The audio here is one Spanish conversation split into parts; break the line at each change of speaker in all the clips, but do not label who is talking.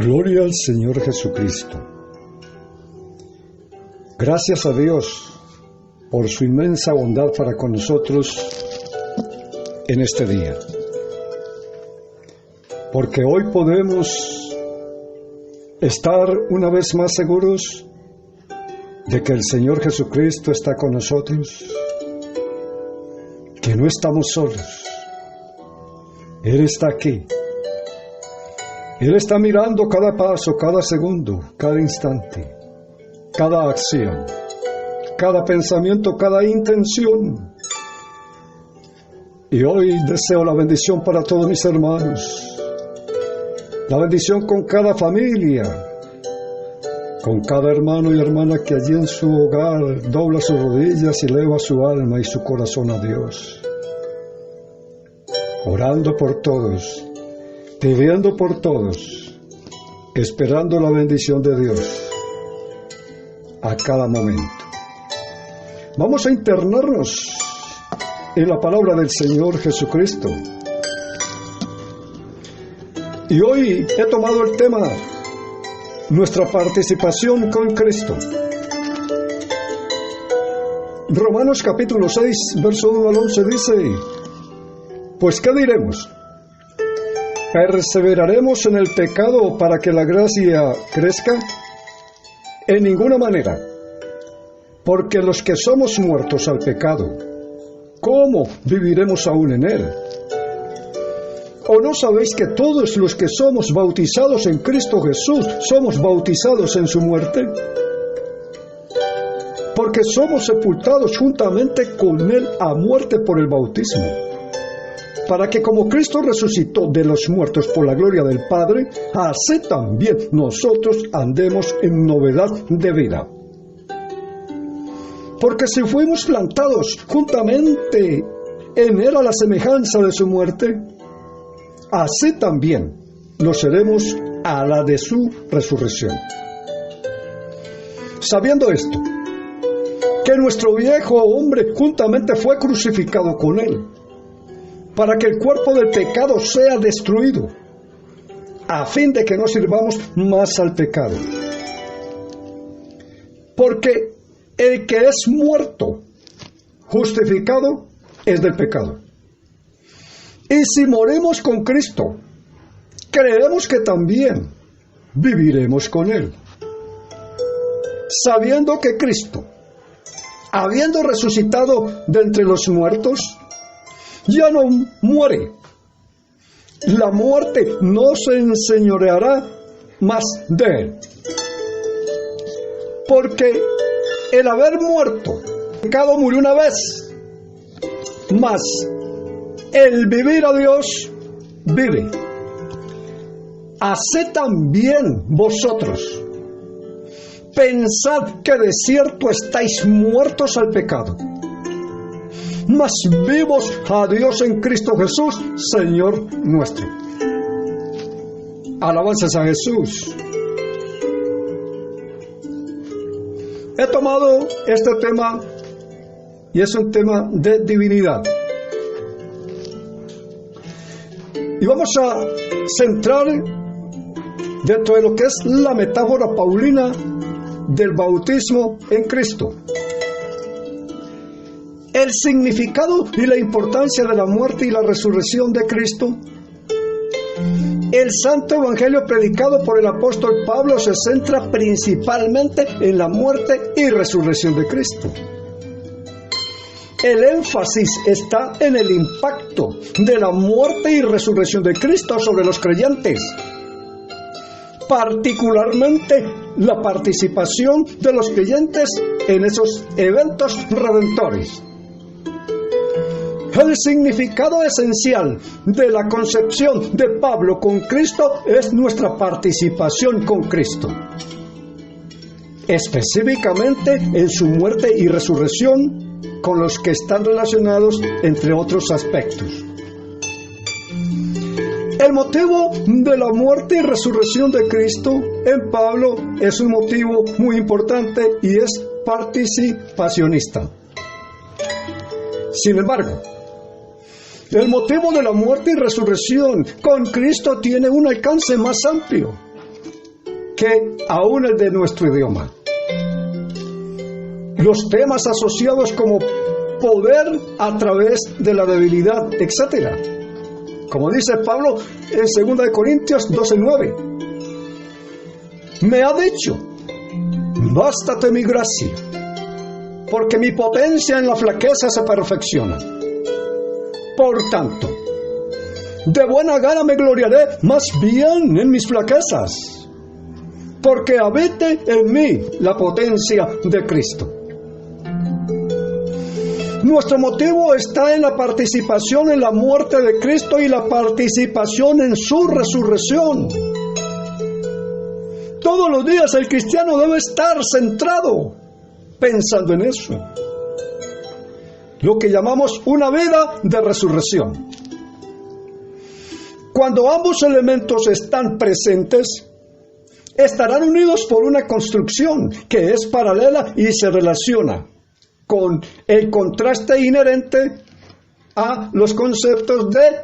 Gloria al Señor Jesucristo. Gracias a Dios por su inmensa bondad para con nosotros en este día. Porque hoy podemos estar una vez más seguros de que el Señor Jesucristo está con nosotros, que no estamos solos. Él está aquí. Él está mirando cada paso, cada segundo, cada instante, cada acción, cada pensamiento, cada intención. Y hoy deseo la bendición para todos mis hermanos, la bendición con cada familia, con cada hermano y hermana que allí en su hogar dobla sus rodillas y eleva su alma y su corazón a Dios, orando por todos, pidiendo por todos, esperando la bendición de Dios a cada momento. Vamos a internarnos en la palabra del Señor Jesucristo. Y hoy he tomado el tema, nuestra participación con Cristo. Romanos capítulo 6, verso 1 al 11 dice: pues ¿qué diremos? ¿Perseveraremos en el pecado para que la gracia crezca? En ninguna manera, porque los que somos muertos al pecado, ¿cómo viviremos aún en él? ¿O no sabéis que todos los que somos bautizados en Cristo Jesús somos bautizados en su muerte? Porque somos sepultados juntamente con él a muerte por el bautismo, para que como Cristo resucitó de los muertos por la gloria del Padre, así también nosotros andemos en novedad de vida. Porque si fuimos plantados juntamente en él a la semejanza de su muerte, así también lo seremos a la de su resurrección. Sabiendo esto, que nuestro viejo hombre juntamente fue crucificado con él, para que el cuerpo del pecado sea destruido, a fin de que no sirvamos más al pecado. Porque el que es muerto, justificado, es del pecado. Y si morimos con Cristo, creemos que también viviremos con Él, sabiendo que Cristo, habiendo resucitado de entre los muertos, ya no muere. La muerte no se enseñoreará más de él. Porque el haber muerto, el pecado murió una vez, mas el vivir a Dios vive. Así también vosotros pensad que de cierto estáis muertos al pecado, mas vivos a Dios en Cristo Jesús, Señor nuestro. Alabanzas a Jesús. He tomado este tema y es un tema de divinidad. Y vamos a centrar dentro de lo que es la metáfora paulina del bautismo en Cristo. El significado y la importancia de la muerte y la resurrección de Cristo. El santo evangelio predicado por el apóstol Pablo se centra principalmente en la muerte y resurrección de Cristo. El énfasis está en el impacto de la muerte y resurrección de Cristo sobre los creyentes, particularmente la participación de los creyentes en esos eventos redentores. El significado esencial de la concepción de Pablo con Cristo es nuestra participación con Cristo, específicamente en su muerte y resurrección, con los que están relacionados entre otros aspectos. El motivo de la muerte y resurrección de Cristo en Pablo es un motivo muy importante y es participacionista. Sin embargo, el motivo de la muerte y resurrección con Cristo tiene un alcance más amplio que aún el de nuestro idioma. Los temas asociados como poder a través de la debilidad, etc. Como dice Pablo en 2 Corintios 12:9. Me ha dicho, bástate mi gracia, porque mi potencia en la flaqueza se perfecciona. Por tanto, de buena gana me gloriaré más bien en mis flaquezas, porque habite en mí la potencia de Cristo. Nuestro motivo está en la participación en la muerte de Cristo y la participación en su resurrección. Todos los días el cristiano debe estar centrado pensando en eso. Lo que llamamos una vida de resurrección. Cuando ambos elementos están presentes, estarán unidos por una construcción que es paralela y se relaciona con el contraste inherente a los conceptos de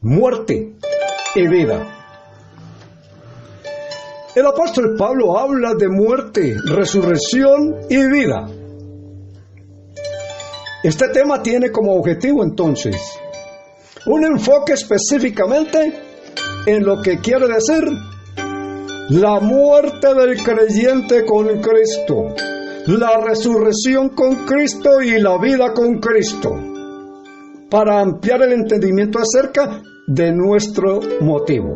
muerte y vida. El apóstol Pablo habla de muerte, resurrección y vida. Este tema tiene como objetivo entonces un enfoque específicamente en lo que quiere decir la muerte del creyente con Cristo, la resurrección con Cristo y la vida con Cristo, para ampliar el entendimiento acerca de nuestro motivo.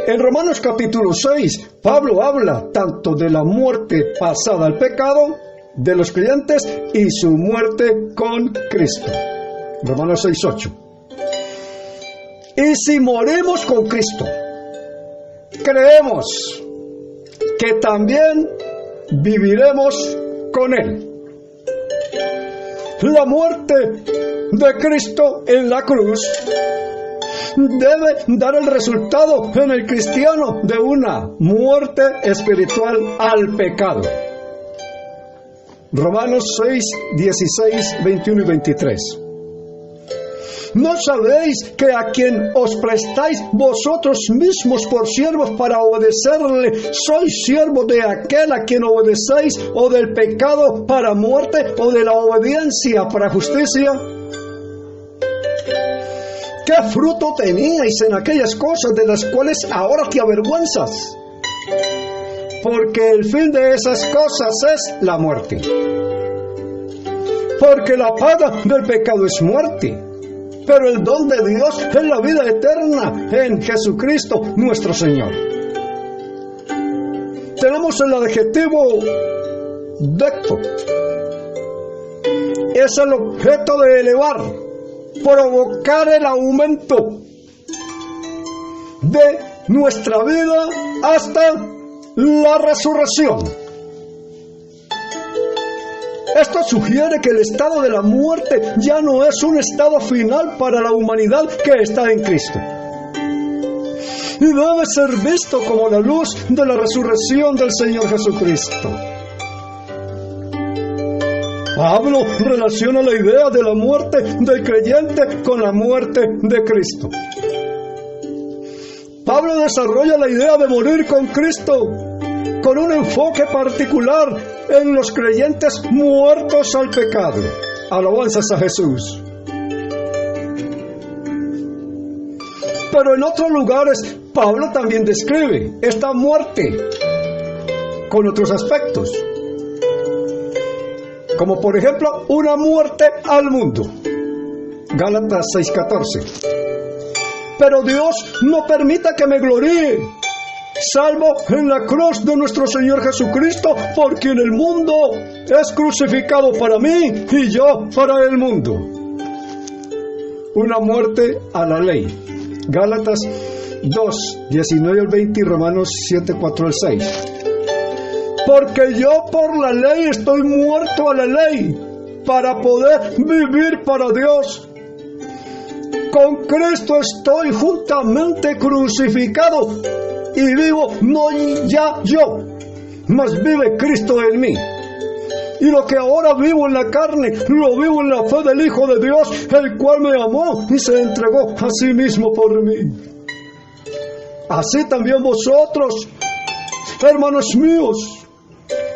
En Romanos capítulo 6, Pablo habla tanto de la muerte pasada al pecado de los creyentes y su muerte con Cristo. Romanos 6:8. Y si morimos con Cristo, creemos que también viviremos con Él. La muerte de Cristo en la cruz debe dar el resultado en el cristiano de una muerte espiritual al pecado. Romanos 6, 16, 21 y 23. ¿No sabéis que a quien os prestáis vosotros mismos por siervos para obedecerle, sois siervos de aquel a quien obedecéis, o del pecado para muerte, o de la obediencia para justicia? ¿Qué fruto teníais en aquellas cosas de las cuales ahora te avergüenzas? Porque el fin de esas cosas es la muerte. Porque la paga del pecado es muerte, pero el don de Dios es la vida eterna en Jesucristo nuestro Señor. Tenemos el adjetivo decto. Es el objeto de elevar, provocar el aumento de nuestra vida hasta la resurrección. Esto sugiere que el estado de la muerte ya no es un estado final para la humanidad que está en Cristo, y debe ser visto como la luz de la resurrección del Señor Jesucristo. Pablo relaciona la idea de la muerte del creyente con la muerte de Cristo. Pablo desarrolla la idea de morir con Cristo con un enfoque particular en los creyentes muertos al pecado. Alabanzas a Jesús. Pero en otros lugares, Pablo también describe esta muerte con otros aspectos, como por ejemplo una muerte al mundo. Gálatas 6:14. Pero Dios no permita que me gloríe, salvo en la cruz de nuestro Señor Jesucristo, por quien el mundo es crucificado para mí y yo para el mundo. Una muerte a la ley. Gálatas 2, 19 al 20 y Romanos 7, 4 al 6. Porque yo por la ley estoy muerto a la ley, para poder vivir para Dios. Con Cristo estoy juntamente crucificado, y vivo no ya yo, mas vive Cristo en mí. Y lo que ahora vivo en la carne, lo vivo en la fe del Hijo de Dios, el cual me amó y se entregó a sí mismo por mí. Así también vosotros, hermanos míos,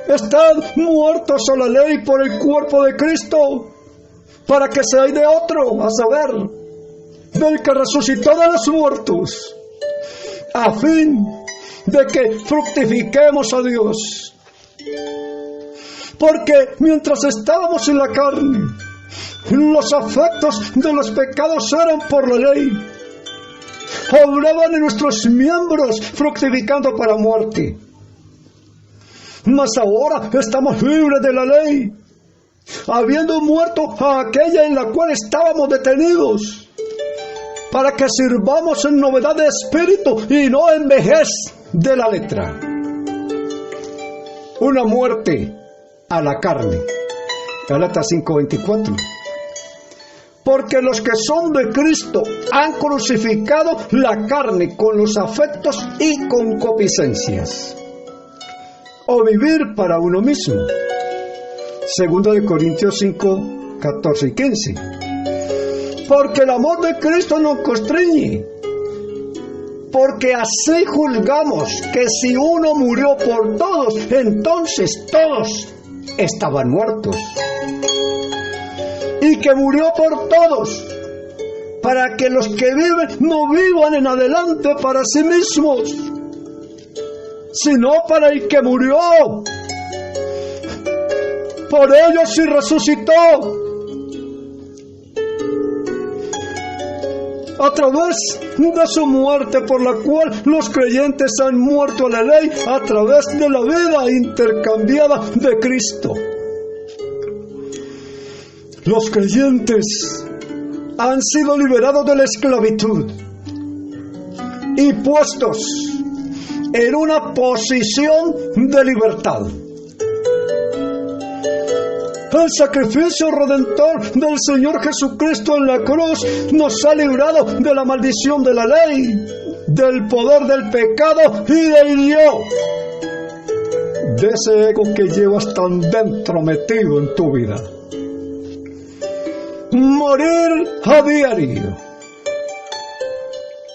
estad muertos a la ley por el cuerpo de Cristo, para que seáis de otro, a saber, del que resucitó de los muertos, a fin de que fructifiquemos a Dios. Porque mientras estábamos en la carne, los afectos de los pecados eran por la ley. Obraban en nuestros miembros, fructificando para muerte. Mas ahora estamos libres de la ley, habiendo muerto a aquella en la cual estábamos detenidos, para que sirvamos en novedad de espíritu y no en vejez de la letra. Una muerte a la carne. Gálatas 5:24. Porque los que son de Cristo han crucificado la carne con los afectos y concupiscencias. O vivir para uno mismo. 2 Corintios 5:14 y 15. Porque el amor de Cristo nos constriñe. Porque así juzgamos que si uno murió por todos, entonces todos estaban muertos. Y que murió por todos, para que los que viven no vivan en adelante para sí mismos, sino para el que murió por ellos y resucitó. A través de su muerte, por la cual los creyentes han muerto a la ley, a través de la vida intercambiada de Cristo. Los creyentes han sido liberados de la esclavitud y puestos en una posición de libertad. El sacrificio redentor del Señor Jesucristo en la cruz nos ha librado de la maldición de la ley, del poder del pecado y del yo, de ese ego que llevas tan dentro metido en tu vida. Morir a diario.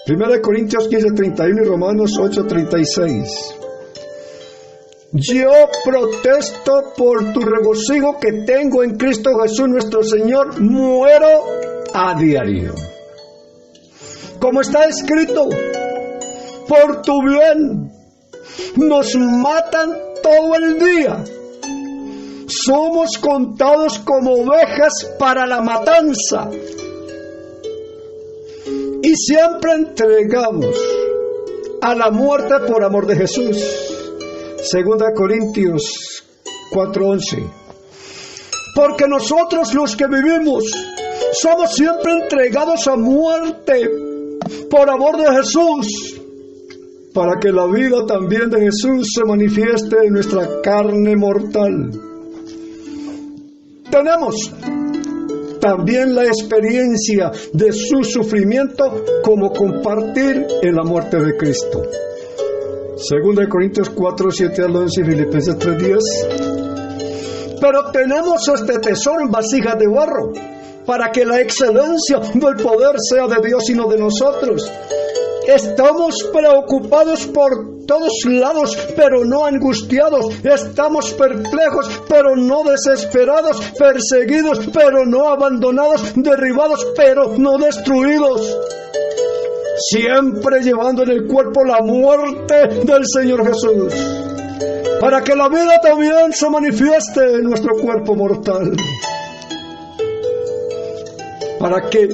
1 Corintios 15:31 y Romanos 8:36. Yo protesto por tu regocijo que tengo en Cristo Jesús nuestro Señor, muero a diario. Como está escrito, por tu bien nos matan todo el día. Somos contados como ovejas para la matanza. Y siempre entregamos a la muerte por amor de Jesús. 2 Corintios 4:11. Porque nosotros los que vivimos somos siempre entregados a muerte por amor de Jesús, para que la vida también de Jesús se manifieste en nuestra carne mortal. Tenemos también la experiencia de su sufrimiento como compartir en la muerte de Cristo. 2 Corintios 4:7 al 11 y Filipenses 3:10. Pero tenemos este tesoro en vasijas de barro, para que la excelencia del poder sea de Dios y no de nosotros. Estamos preocupados por todos lados, pero no angustiados. Estamos perplejos, pero no desesperados. Perseguidos, pero no abandonados. Derribados, pero no destruidos. Siempre llevando en el cuerpo la muerte del Señor Jesús, para que la vida también se manifieste en nuestro cuerpo mortal. Para que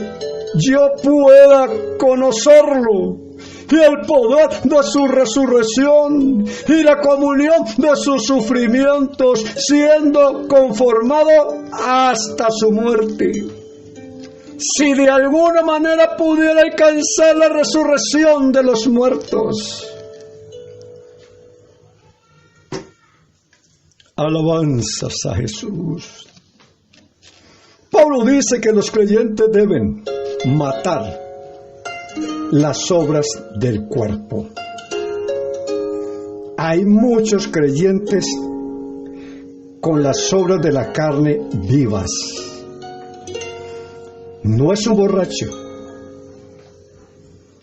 yo pueda conocerlo y el poder de su resurrección y la comunión de sus sufrimientos, siendo conformado hasta su muerte. Si de alguna manera pudiera alcanzar la resurrección de los muertos. Alabanzas a Jesús. Pablo dice que los creyentes deben matar las obras del cuerpo. Hay muchos creyentes con las obras de la carne vivas. No es un borracho,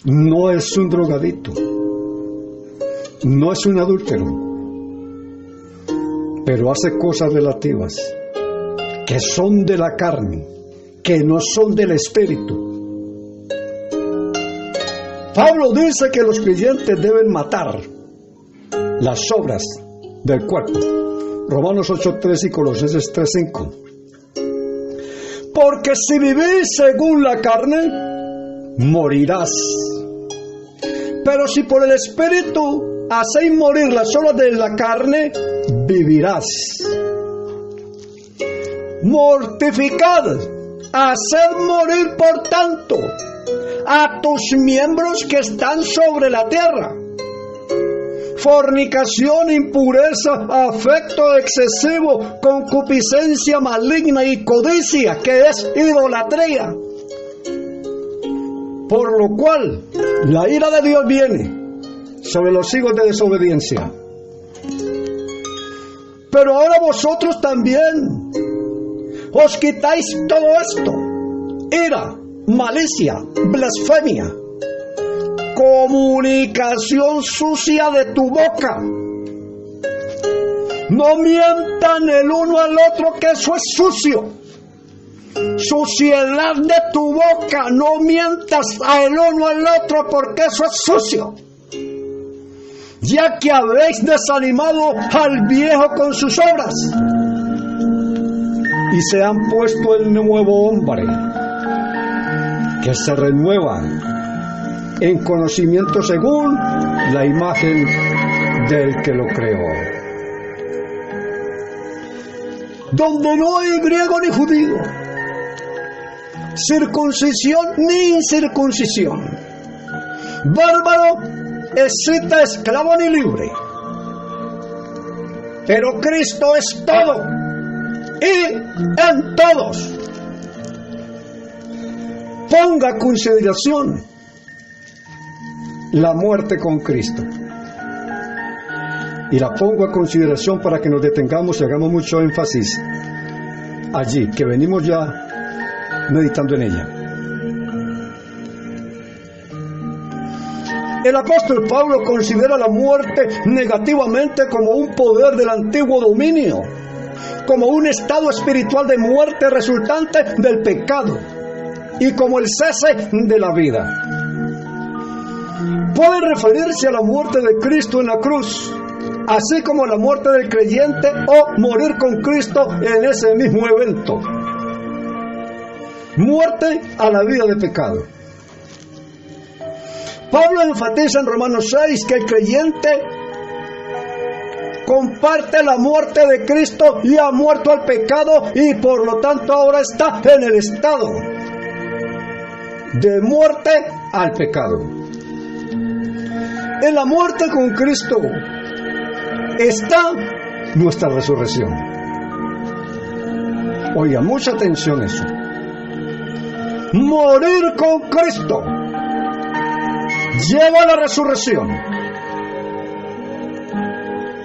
no es un drogadito, no es un adúltero, pero hace cosas relativas que son de la carne, que no son del espíritu. Pablo dice que los creyentes deben matar las obras del cuerpo. Romanos 8:3 y Colosenses 3:5. Porque si vivís según la carne, morirás. Pero si por el Espíritu hacéis morir las obras de la carne, vivirás. Mortificad, haced morir por tanto a tus miembros que están sobre la tierra: fornicación, impureza, afecto excesivo, concupiscencia maligna y codicia, que es idolatría. Por lo cual, la ira de Dios viene sobre los hijos de desobediencia. Pero ahora vosotros también os quitáis todo esto: ira, malicia, blasfemia, comunicación sucia de tu boca. No mientan el uno al otro, que eso es sucio. Suciedad de tu boca, no mientas el uno al otro, porque eso es sucio. Ya que habéis desanimado al viejo con sus obras, y se han puesto el nuevo hombre, que se renueva en conocimiento según la imagen del que lo creó. Donde no hay griego ni judío, circuncisión ni incircuncisión, bárbaro, escita, esclavo ni libre, pero Cristo es todo y en todos. Ponga a consideración la muerte con Cristo. Y la pongo a consideración para que nos detengamos y hagamos mucho énfasis allí, que venimos ya meditando en ella. El apóstol Pablo considera la muerte negativamente como un poder del antiguo dominio, como un estado espiritual de muerte resultante del pecado y como el cese de la vida. Puede referirse a la muerte de Cristo en la cruz, así como la muerte del creyente o morir con Cristo en ese mismo evento. Muerte a la vida de pecado. Pablo enfatiza en Romanos 6 que el creyente comparte la muerte de Cristo y ha muerto al pecado, y por lo tanto ahora está en el estado de muerte al pecado. En la muerte con Cristo está nuestra resurrección. Oiga, mucha atención a eso. Morir con Cristo lleva a la resurrección.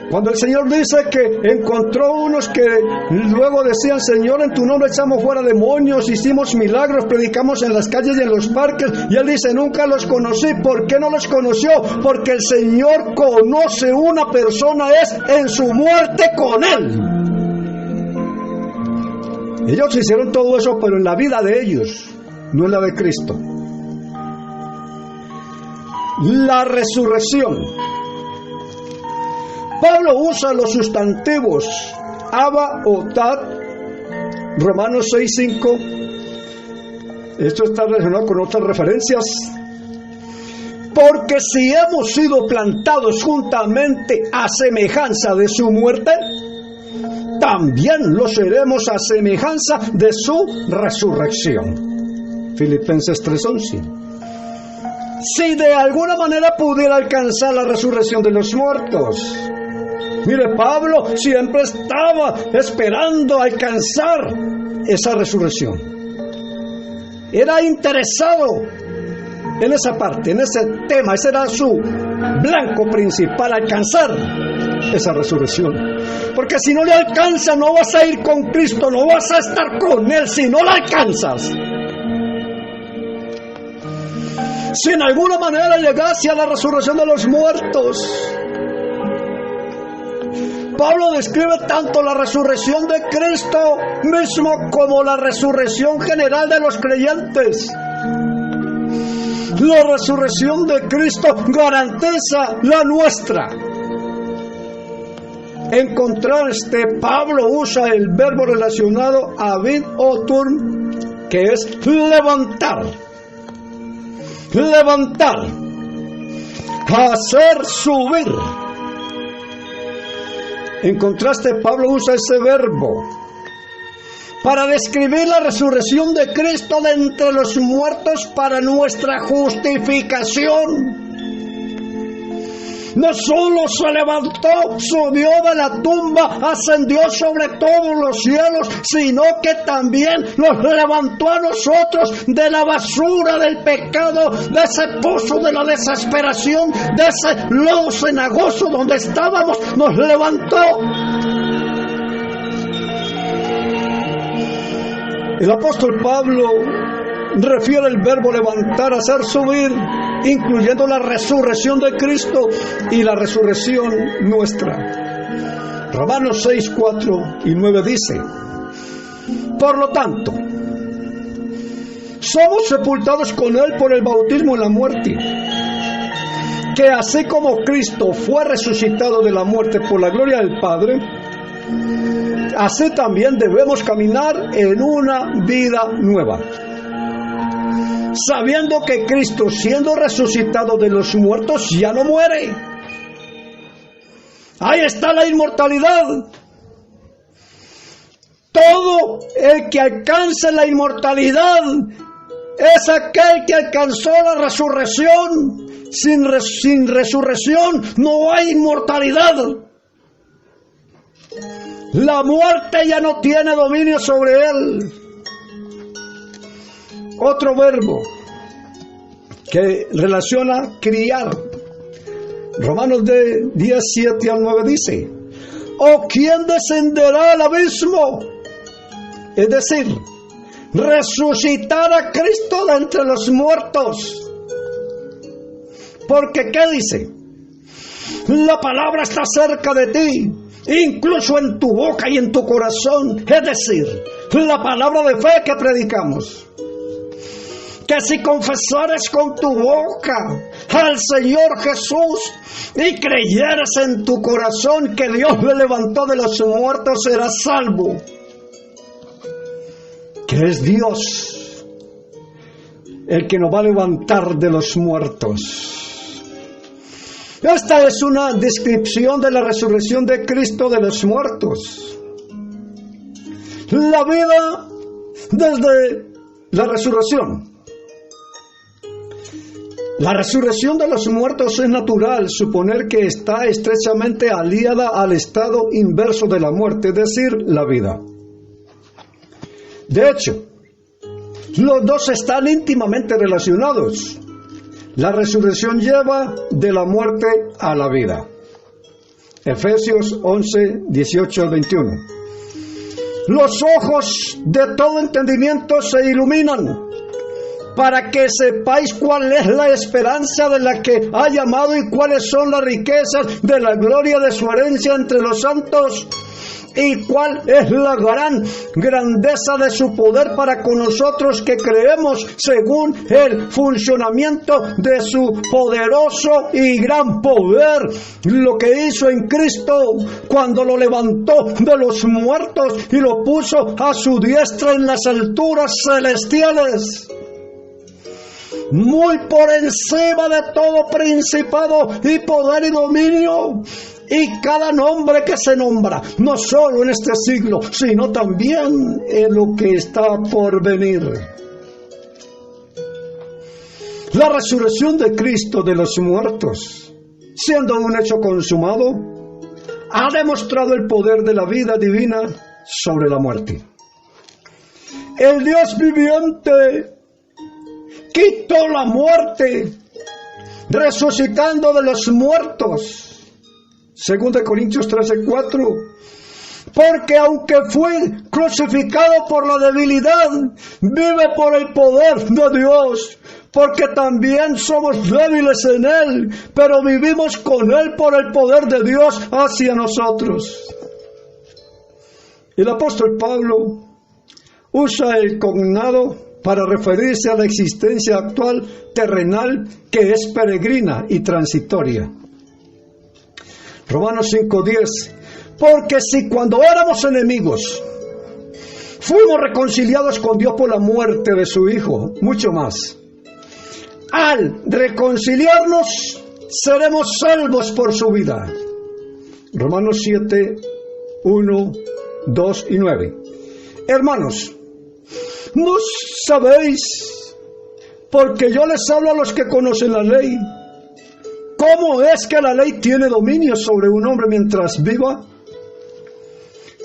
Cuando el Señor dice que encontró unos que luego decían: Señor, en tu nombre echamos fuera demonios, hicimos milagros, predicamos en las calles y en los parques, y Él dice: nunca los conocí. ¿Por qué no los conoció? Porque el Señor conoce una persona es en su muerte con Él. Ellos hicieron todo eso, pero en la vida de ellos, no en la de Cristo. La resurrección. Pablo usa los sustantivos Abba o Tad, Romanos 6:5. Esto está relacionado con otras referencias. Porque si hemos sido plantados juntamente a semejanza de su muerte, también lo seremos a semejanza de su resurrección. Filipenses 3:11. Si de alguna manera pudiera alcanzar la resurrección de los muertos. Mire, Pablo siempre estaba esperando alcanzar esa resurrección. Era interesado en esa parte, en ese tema. Ese era su blanco principal, alcanzar esa resurrección. Porque si no le alcanza, no vas a ir con Cristo, no vas a estar con Él si no la alcanzas. Si en alguna manera llegase a la resurrección de los muertos, Pablo describe tanto la resurrección de Cristo mismo como la resurrección general de los creyentes. La resurrección de Cristo garantiza la nuestra. En contraste, Pablo usa el verbo relacionado abid o turn, que es levantar. Levantar. Hacer subir. En contraste, Pablo usa ese verbo para describir la resurrección de Cristo de entre los muertos para nuestra justificación. No solo se levantó, subió de la tumba, ascendió sobre todos los cielos, sino que también nos levantó a nosotros de la basura del pecado, de ese pozo de la desesperación, de ese lodo cenagoso donde estábamos, nos levantó. El apóstol Pablo refiere el verbo levantar, hacer subir, incluyendo la resurrección de Cristo y la resurrección nuestra. Romanos 6, 4 y 9 dice: por lo tanto, somos sepultados con Él por el bautismo en la muerte, que así como Cristo fue resucitado de la muerte por la gloria del Padre, así también debemos caminar en una vida nueva, sabiendo que Cristo, siendo resucitado de los muertos, ya no muere. Ahí está la inmortalidad. Todo el que alcance la inmortalidad es aquel que alcanzó la resurrección. Sin resurrección no hay inmortalidad. La muerte ya no tiene dominio sobre él. Otro verbo que relaciona criar. Romanos 10, 7 al 9 dice: ¿o quién descenderá al abismo? Es decir, resucitar a Cristo de entre los muertos. Porque ¿qué dice? La palabra está cerca de ti, incluso en tu boca y en tu corazón. Es decir, la palabra de fe que predicamos. Que si confesares con tu boca al Señor Jesús y creyeres en tu corazón que Dios le levantó de los muertos, serás salvo. Que es Dios el que nos va a levantar de los muertos. Esta es una descripción de la resurrección de Cristo de los muertos. La vida desde la resurrección. La resurrección de los muertos es natural suponer que está estrechamente aliada al estado inverso de la muerte, es decir, la vida. De hecho, los dos están íntimamente relacionados. La resurrección lleva de la muerte a la vida. Efesios 11, 18 al 21. Los ojos de todo entendimiento se iluminan, para que sepáis cuál es la esperanza de la que ha llamado y cuáles son las riquezas de la gloria de su herencia entre los santos, y cuál es la gran grandeza de su poder para con nosotros que creemos, según el funcionamiento de su poderoso y gran poder, lo que hizo en Cristo cuando lo levantó de los muertos y lo puso a su diestra en las alturas celestiales, muy por encima de todo principado y poder y dominio, y cada nombre que se nombra, no solo en este siglo, sino también en lo que está por venir. La resurrección de Cristo de los muertos, siendo un hecho consumado, ha demostrado el poder de la vida divina sobre la muerte. El Dios viviente quitó la muerte, resucitando de los muertos. 2 Corintios 13:4. Porque aunque fue crucificado por la debilidad, vive por el poder de Dios. porque también somos débiles en Él, pero vivimos con Él por el poder de Dios hacia nosotros. El apóstol Pablo usa el cognado para referirse a la existencia actual terrenal que es peregrina y transitoria. Romanos 5:10, porque si cuando éramos enemigos fuimos reconciliados con Dios por la muerte de su Hijo, mucho más, al reconciliarnos seremos salvos por su vida. Romanos 7:1, 2 y 9. Hermanos, ¿no sabéis, porque yo les hablo a los que conocen la ley, cómo es que la ley tiene dominio sobre un hombre mientras viva?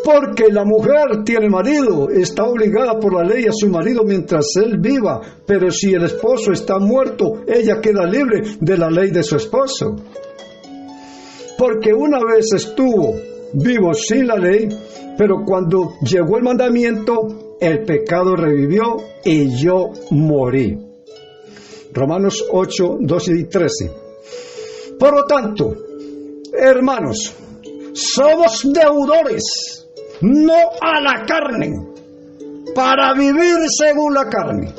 Porque la mujer tiene marido, está obligada por la ley a su marido mientras él viva, pero si el esposo está muerto, ella queda libre de la ley de su esposo. Porque una vez estuvo vivo sin la ley, pero cuando llegó el mandamiento, el pecado revivió y yo morí. Romanos 8, 12 y 13. Por lo tanto, hermanos, somos deudores, no a la carne, para vivir según la carne.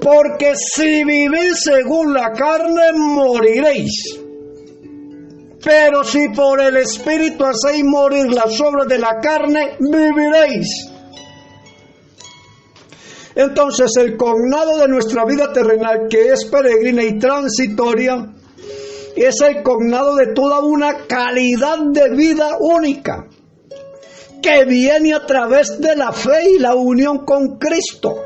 Porque si vivís según la carne, moriréis. Pero si por el Espíritu hacéis morir las obras de la carne, viviréis. Entonces el cognado de nuestra vida terrenal, que es peregrina y transitoria, es el cognado de toda una calidad de vida única, que viene a través de la fe y la unión con Cristo.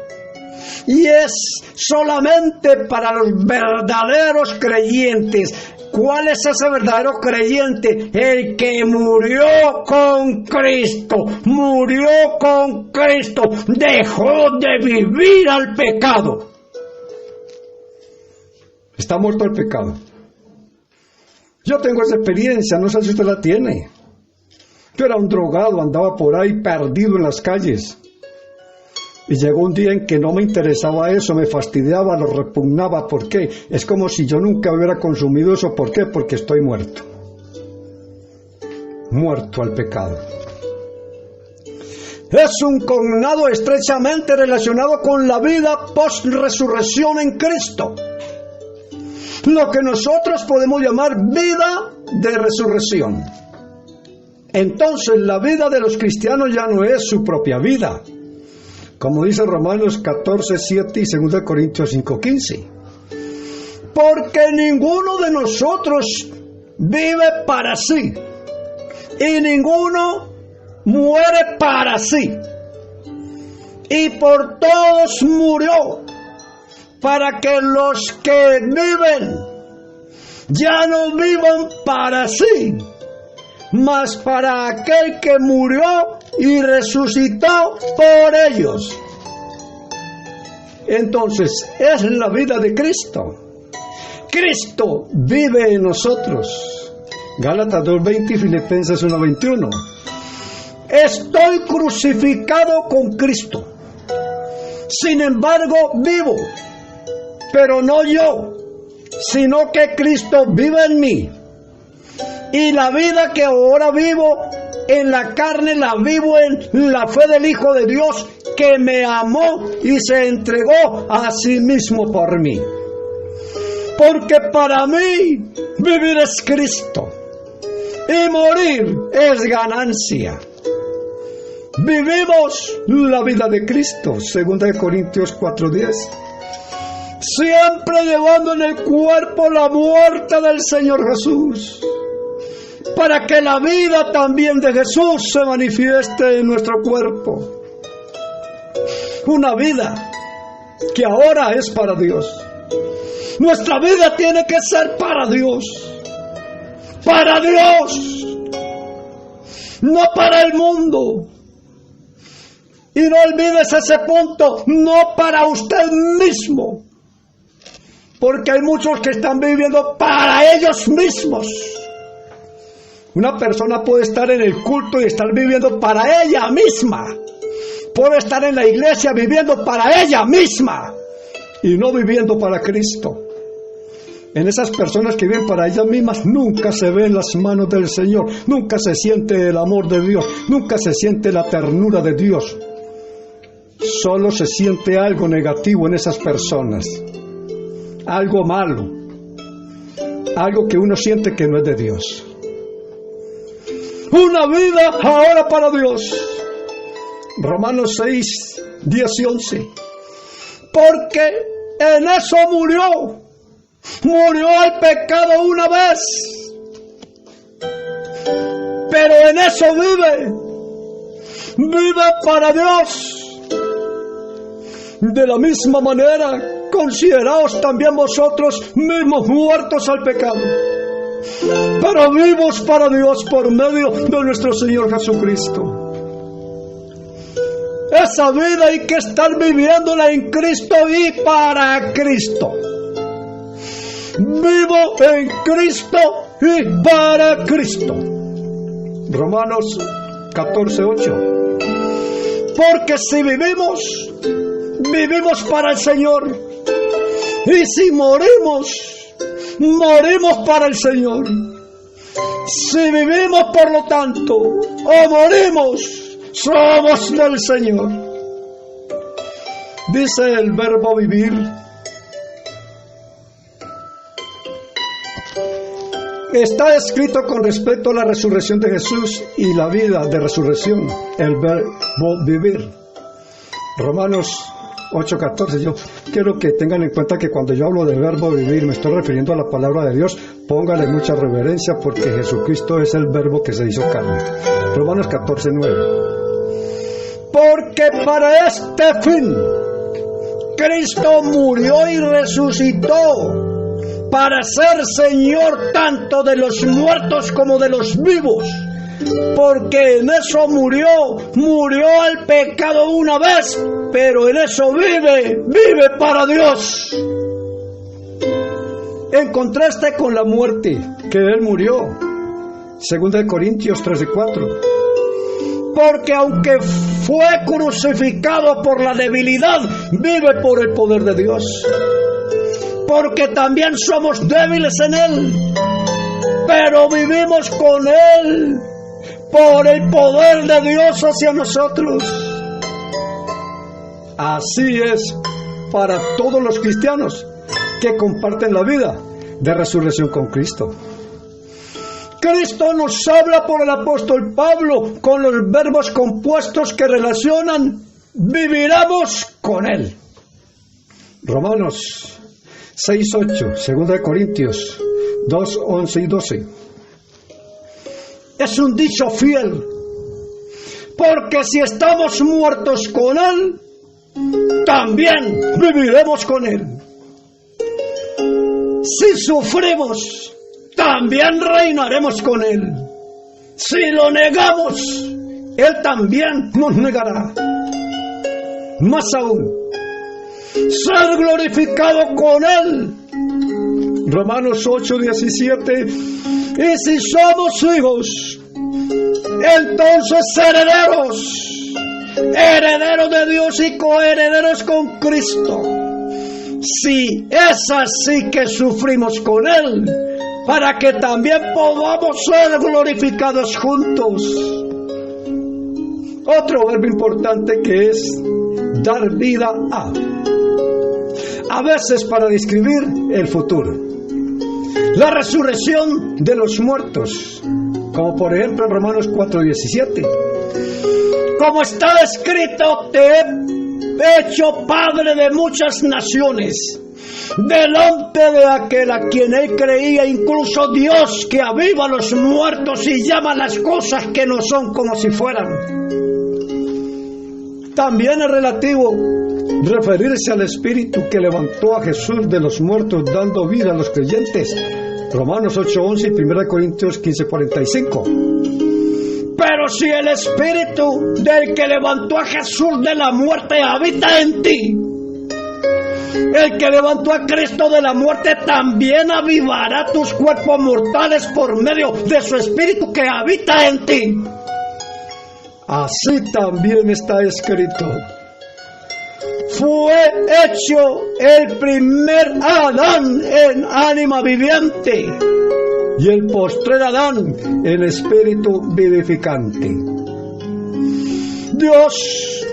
Y es solamente para los verdaderos creyentes. ¿Cuál es ese verdadero creyente? El que murió con Cristo, dejó de vivir al pecado. Está muerto el pecado. Yo tengo esa experiencia, no sé si usted la tiene. Yo era un drogado, andaba por ahí perdido en las calles. Y llegó un día en que no me interesaba eso, me fastidiaba, lo repugnaba. ¿Por qué? Es como si yo nunca hubiera consumido eso. ¿Por qué? Porque estoy muerto. Muerto al pecado. Es un cognado estrechamente relacionado con la vida post-resurrección en Cristo. Lo que nosotros podemos llamar vida de resurrección. Entonces la vida de los cristianos ya no es su propia vida, como dice Romanos 14:7 y 2 Corintios 5:15. Porque ninguno de nosotros vive para sí, y ninguno muere para sí. Y por todos murió, para que los que viven ya no vivan para sí, mas para aquel que murió y resucitó por ellos. Entonces, es la vida de Cristo. Cristo vive en nosotros. Gálatas 2:20 y Filipenses 1:21. Estoy crucificado con Cristo. Sin embargo, vivo. Pero no yo, sino que Cristo vive en mí. Y la vida que ahora vivo en la carne, la vivo en la fe del Hijo de Dios, que me amó y se entregó a sí mismo por mí. Porque para mí vivir es Cristo y morir es ganancia. Vivimos la vida de Cristo, 2 Corintios 4:10. Siempre llevando en el cuerpo la muerte del Señor Jesús, para que la vida también de Jesús se manifieste en nuestro cuerpo. Una vida que ahora es para Dios. Nuestra vida tiene que ser para Dios. Para Dios. No para el mundo. Y no olvides ese punto. No para usted mismo. Porque hay muchos que están viviendo para ellos mismos. Una persona puede estar en el culto y estar viviendo para ella misma. Puede estar en la iglesia viviendo para ella misma. y no viviendo para Cristo. En esas personas que viven para ellas mismas, nunca se ven las manos del Señor, nunca se siente el amor de Dios, nunca se siente la ternura de Dios. Solo se siente algo negativo en esas personas, algo malo, algo que uno siente que no es de Dios. Una vida ahora para Dios. Romanos 6, 10 y 11. Porque en eso murió el pecado una vez, pero en eso vive para Dios. De la misma manera, consideraos también vosotros mismos muertos al pecado, pero vivos para Dios por medio de nuestro Señor Jesucristo. Esa vida hay que estar viviéndola en Cristo y para Cristo. Vivo en Cristo y para Cristo. Romanos 14:8. Porque si vivimos para el Señor. Y si morimos para el Señor. Si vivimos, por lo tanto, o morimos, somos del Señor. Dice el verbo vivir. Está escrito con respecto a la resurrección de Jesús y la vida de resurrección, el verbo vivir. Romanos 8:14. Yo quiero que tengan en cuenta que cuando yo hablo del verbo vivir, me estoy refiriendo a la palabra de Dios. Póngale mucha reverencia porque Jesucristo es el verbo que se hizo carne. Romanos 14:9. Porque para este fin Cristo murió y resucitó, para ser Señor tanto de los muertos como de los vivos. Porque en eso murió al pecado una vez, pero en eso vive para Dios. En contraste con la muerte que Él murió, 2 Corintios 13:4. Porque aunque fue crucificado por la debilidad, vive por el poder de Dios. Porque también somos débiles en Él, pero vivimos con Él por el poder de Dios hacia nosotros. Así es para todos los cristianos que comparten la vida de resurrección con Cristo. Cristo nos habla por el apóstol Pablo con los verbos compuestos que relacionan viviremos con Él. Romanos 6:8, 2 Corintios 2:11 y 12. Es un dicho fiel, porque si estamos muertos con Él, también viviremos con Él. Si sufrimos, también reinaremos con Él. Si lo negamos, Él también nos negará. Más aún, ser glorificado con Él. Romanos 8:17. Y si somos hijos, entonces herederos de Dios y coherederos con Cristo. Si es así que sufrimos con Él, para que también podamos ser glorificados juntos. Otro verbo importante que es dar vida a veces para describir el futuro. La resurrección de los muertos, como por ejemplo en Romanos 4:17. Como está escrito, te he hecho padre de muchas naciones, delante de aquel a quien él creía, incluso Dios que aviva a los muertos y llama las cosas que no son como si fueran. También es relativo referirse al Espíritu que levantó a Jesús de los muertos dando vida a los creyentes. Romanos 8:11 y 1 Corintios 15:45. Pero si el Espíritu del que levantó a Jesús de la muerte habita en ti, el que levantó a Cristo de la muerte también avivará tus cuerpos mortales por medio de su Espíritu que habita en ti. Así también está escrito:
fue hecho el primer Adán en ánima viviente y el postrer Adán en espíritu vivificante. Dios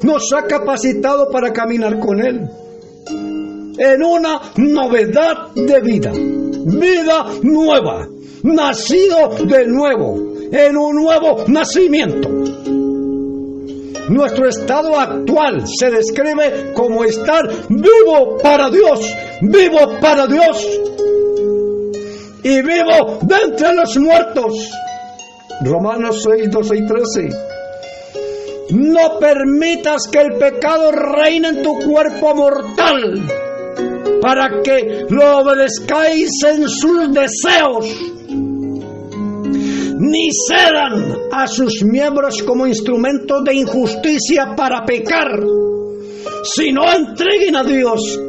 nos ha capacitado para caminar con Él en una novedad de vida, vida nueva, nacido de nuevo, en un nuevo nacimiento. Nuestro estado actual se describe como estar vivo para Dios y vivo de entre los muertos. Romanos 6, 12 y 13. No permitas que el pecado reine en tu cuerpo mortal, para que lo obedezcáis en sus deseos, ni cedan a sus miembros como instrumentos de injusticia para pecar, sino entreguen a Dios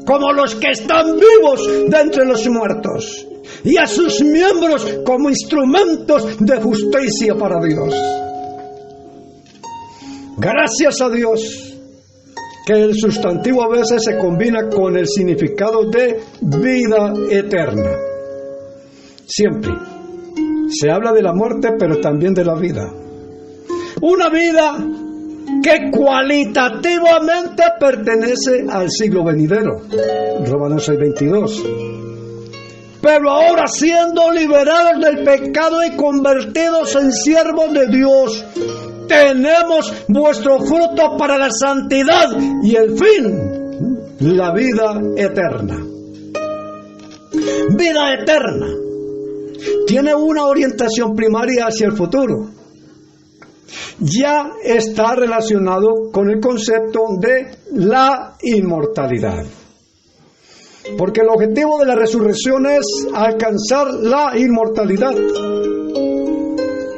como los que están vivos de entre los muertos, y a sus miembros como instrumentos de justicia para Dios. Gracias a Dios que el sustantivo a veces se combina con el significado de vida eterna. Siempre se habla de la muerte, pero también de la vida. Una vida que cualitativamente pertenece al siglo venidero. Romanos 6:22. Pero ahora, siendo liberados del pecado y convertidos en siervos de Dios, tenemos vuestro fruto para la santidad y el fin, la vida eterna. Vida eterna tiene una orientación primaria hacia el futuro. Ya está relacionado con el concepto de la inmortalidad. Porque el objetivo de la resurrección es alcanzar la inmortalidad.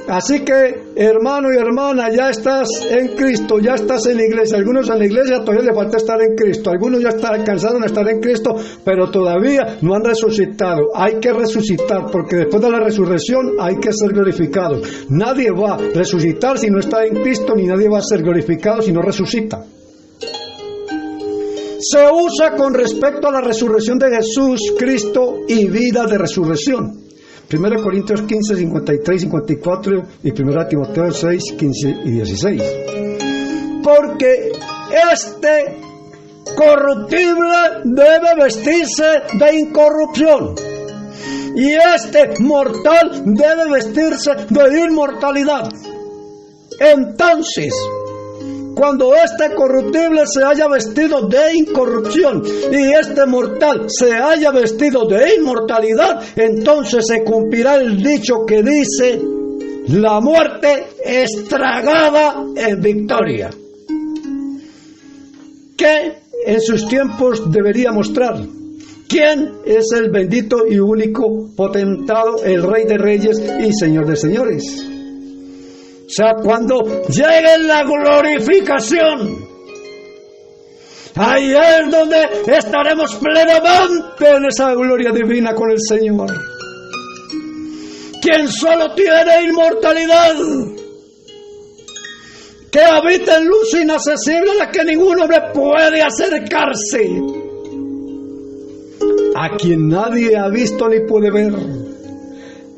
Así que, hermano y hermana, ya estás en Cristo, ya estás en la iglesia. Algunos en la iglesia todavía le falta estar en Cristo. Algunos ya alcanzaron a estar en Cristo, pero todavía no han resucitado. Hay que resucitar, porque después de la resurrección hay que ser glorificado. Nadie va a resucitar si no está en Cristo, ni nadie va a ser glorificado si no resucita. Se usa con respecto a la resurrección de Jesús, Cristo y vida de resurrección. 1 Corintios 15, 53, 54 y 1 Timoteo 6, 15 y 16. Porque este corruptible debe vestirse de incorrupción y este mortal debe vestirse de inmortalidad. Entonces, cuando este corruptible se haya vestido de incorrupción y este mortal se haya vestido de inmortalidad, entonces se cumplirá el dicho que dice: la muerte es tragada en victoria. ¿Qué en sus tiempos debería mostrar? ¿Quién es el bendito y único potentado, el Rey de Reyes y Señor de Señores? O sea, cuando llegue la glorificación, ahí es donde estaremos plenamente en esa gloria divina con el Señor. Quien solo tiene inmortalidad, que habita en luz inaccesible a la que ningún hombre puede acercarse, a quien nadie ha visto ni puede ver,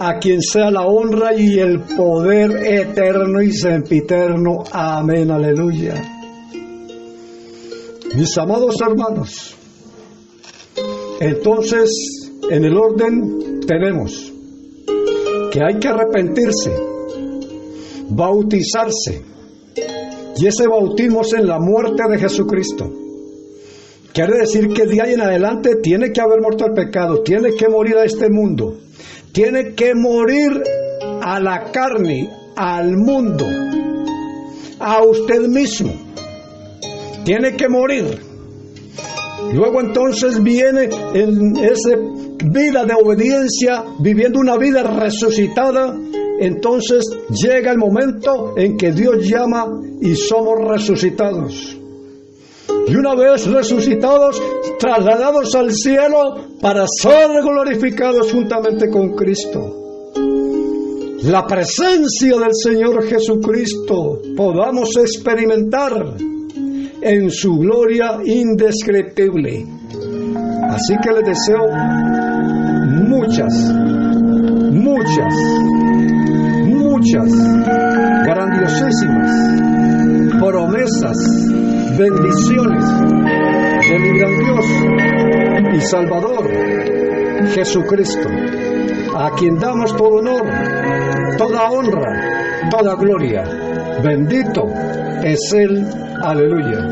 a quien sea la honra y el poder eterno y sempiterno. Amén, aleluya. Mis amados hermanos, entonces en el orden tenemos que hay que arrepentirse, bautizarse, y ese bautismo es en la muerte de Jesucristo. Quiere decir que de ahí en adelante tiene que haber muerto el pecado, tiene que morir a este mundo. Tiene que morir a la carne, al mundo, a usted mismo. Tiene que morir. Luego entonces viene en esa vida de obediencia, viviendo una vida resucitada. Entonces llega el momento en que Dios llama y somos resucitados. Y una vez resucitados, trasladados al cielo para ser glorificados juntamente con Cristo. La presencia del Señor Jesucristo podamos experimentar
en su gloria indescriptible. Así que les deseo muchas grandiosísimas promesas, bendiciones de mi gran Dios y Salvador Jesucristo, a quien damos todo honor, toda honra, toda gloria. Bendito es Él. Aleluya.